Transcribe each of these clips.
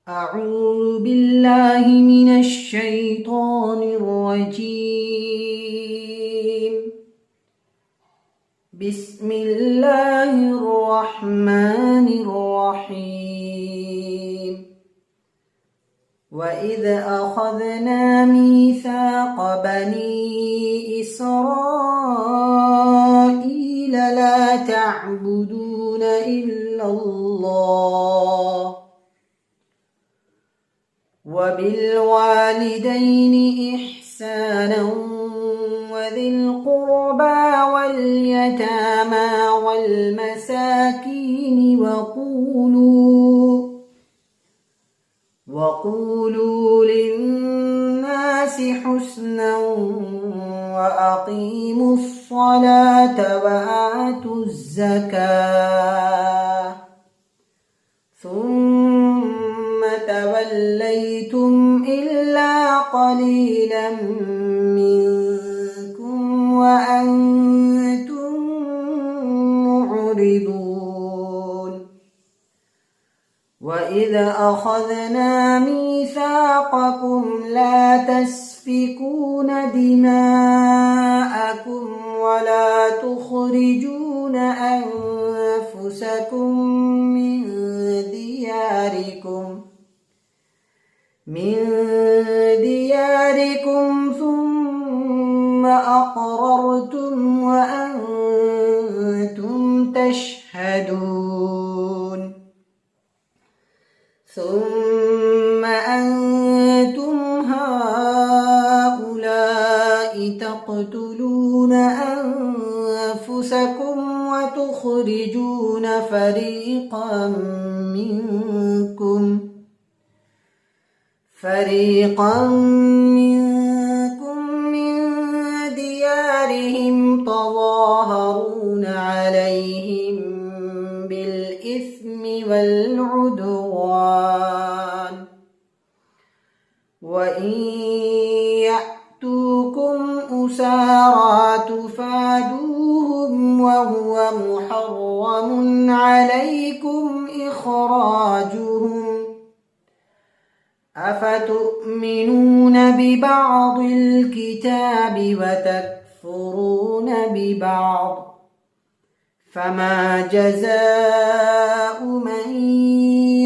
أعوذ بالله من الشيطان الرجيم. بسم الله الرحمن الرحيم. وإذ أخذنا ميثاق بني إسرائيل لا تعبدون إلا الله وبالوالدين إحسانا وذي القربى واليتامى والمساكين وقولوا للناس حسنا وأقيموا الصلاة وآتوا الزكاة ثم توليتم إلا قليلا منكم وأنتم معرضون. وإذ أخذنا ميثاقكم لا تسفكون دماءكم ولا تخرجون أنفسكم من دياركم ثم أقررتم وأنتم تشهدون. ثم أنتم هؤلاء تقتلون أنفسكم وتخرجون فريقا منكم من ديارهم تظاهرون عليهم بالإثم والعدوان وإن يأتوكم أسارى تفادوهم وهو محرم عليكم إخراجهم أفتؤمنون ببعض الكتاب وتكفرون ببعض فما جزاء من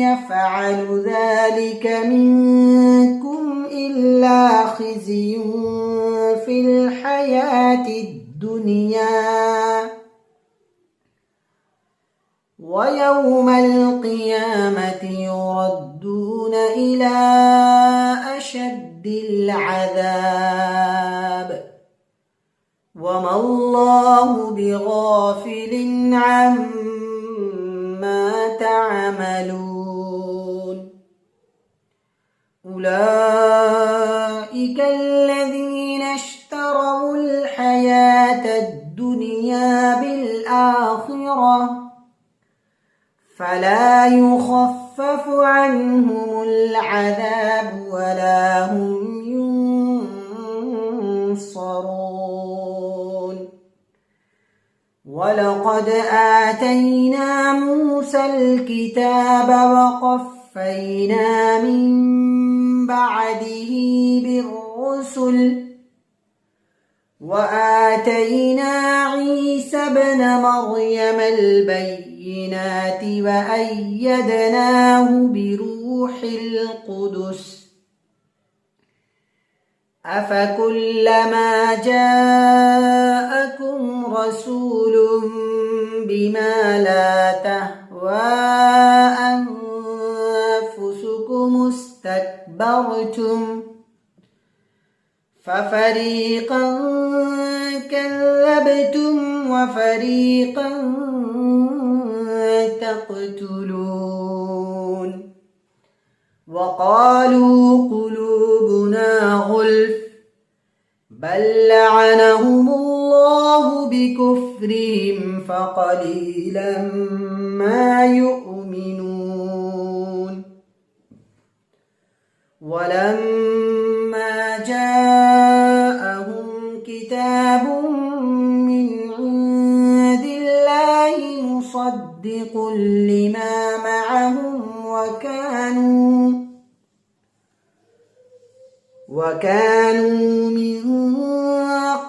يفعل ذلك منكم إلا خزي في الحياة الدنيا ويوم القيامة يردون إلى أشد العذاب وما الله بغافل عما تعملون. أولئك الذين اشتروا الحياة الدنيا بالآخرة فلا يخفف عنهم العذاب ولا هم ينصرون. ولقد آتينا موسى الكتاب وقفينا من بعده بالرسل وآتينا عيسى ابن مريم البينات وأيدناه بروح القدس أفكلما جاءكم رسول بما لا تهوى أنفسكم استكبرتم ففريقا كذبتم وفريقا تقتلون. وقالوا قلوبنا غلف بل لعنهم الله بكفرهم فقليلا ما يؤمنون. ولما جاءهم كتاب من عند الله مصدق لما معهم وكانوا وكانوا من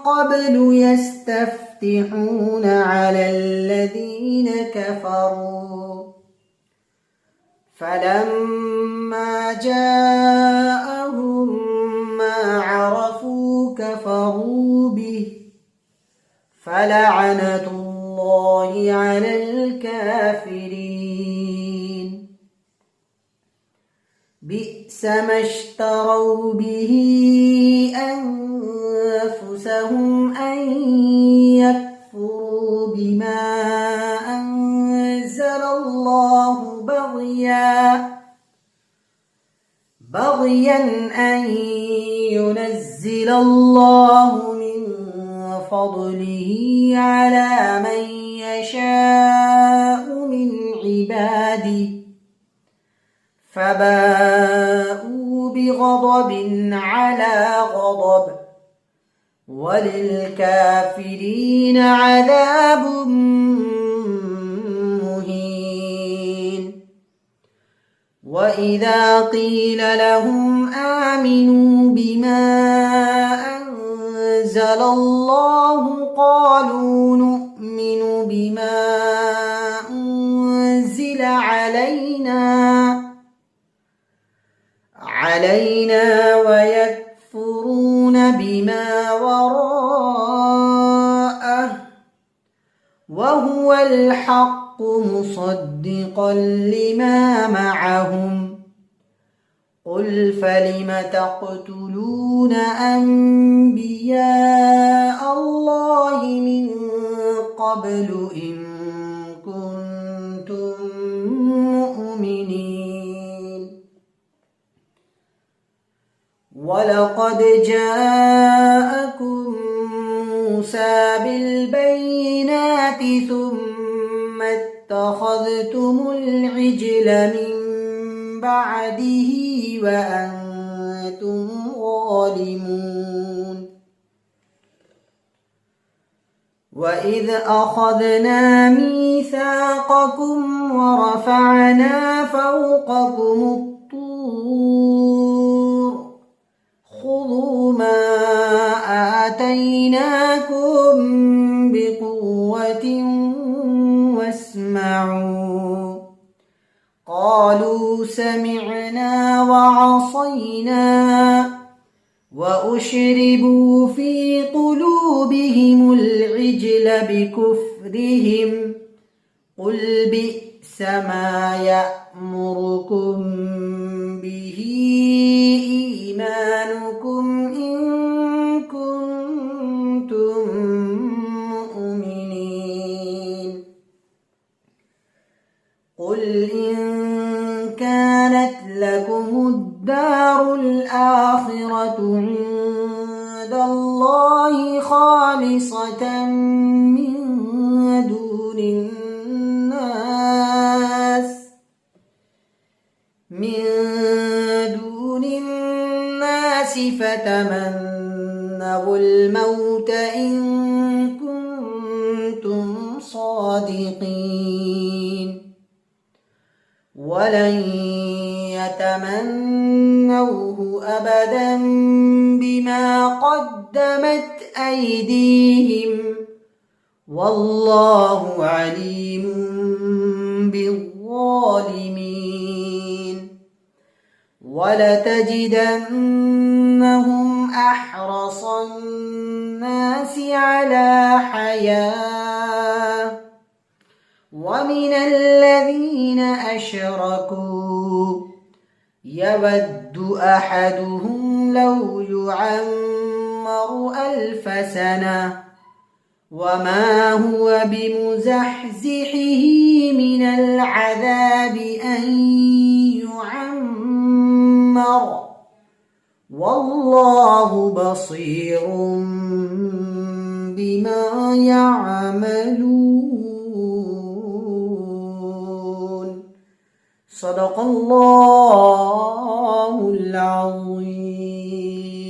قبل يستفتحون على الذين كفروا فلما جاءهم ما عرفوا كفروا به فلعنة الله على الكافرين بئس ما اشتروا به أنفسهم أن يكفروا بما أنزل الله بغيا أن ينزل الله من فضله على من يشاء من عباده فباءوا بغضب على غضب وللكافرين عذاب مهين وإذا قيل لهم آمنوا بما أنزل الله قالوا نؤمن بما أنزل علينا ويكفرون بما وراءه وهو الحق مصدقا لما معهم قل فلم تقتلون أنبياء الله من قبل إن كنتم مؤمنين ولقد جاءكم موسى بالبينات ثم اتخذتم العجل من بعده وأنتم ظالمون وإذ أخذنا ميثاقكم ورفعنا فوقكم الطور خذوا ما آتيناكم بقوة واسمعوا قالوا سمعنا وعصينا وأشربوا في قلوبهم العجل بكفرهم قل بئس ما يأمركم به إيمانكم إن كنتم مؤمنين قل إن كانت لكم الدار الآخرة عند الله خالصة من دون الناس فتمنوا الموت إن كنتم صادقين ولن يتمنوه أبدا بما قدمت أيديهم والله عليم بالظالمين ولتجدنهم أحرص الناس على حياة ومن الذين أشركوا يود أحدهم لو يعمر 1000 سنة وما هو بمزحزحه من العذاب أن يعمر والله بصير بما يعملون صدق الله العظيم.